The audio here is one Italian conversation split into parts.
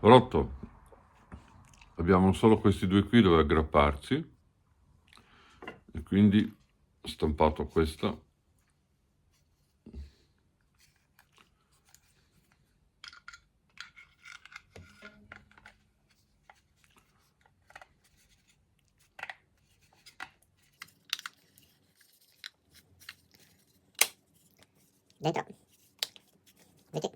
rotto. Abbiamo solo questi due qui dove aggrapparci e quindi stampato questo. Dentro. Vedi?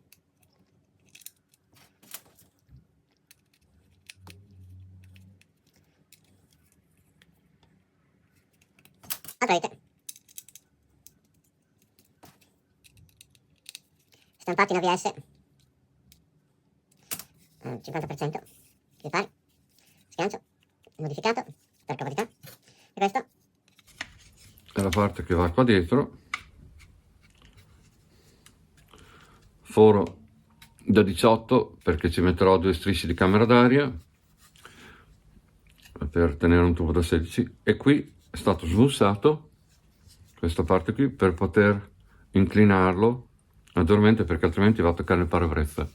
Altra rete. Stampati in ABS. 50%. Rifare. Sgancio. Modificato per comodità. E questo È la parte che va qua dietro. Foro da 18 perché ci metterò due strisce di camera d'aria per tenere un tubo da 16 e qui è stato smussato questa parte qui per poter inclinarlo maggiormente perché altrimenti va a toccare il parabrezza.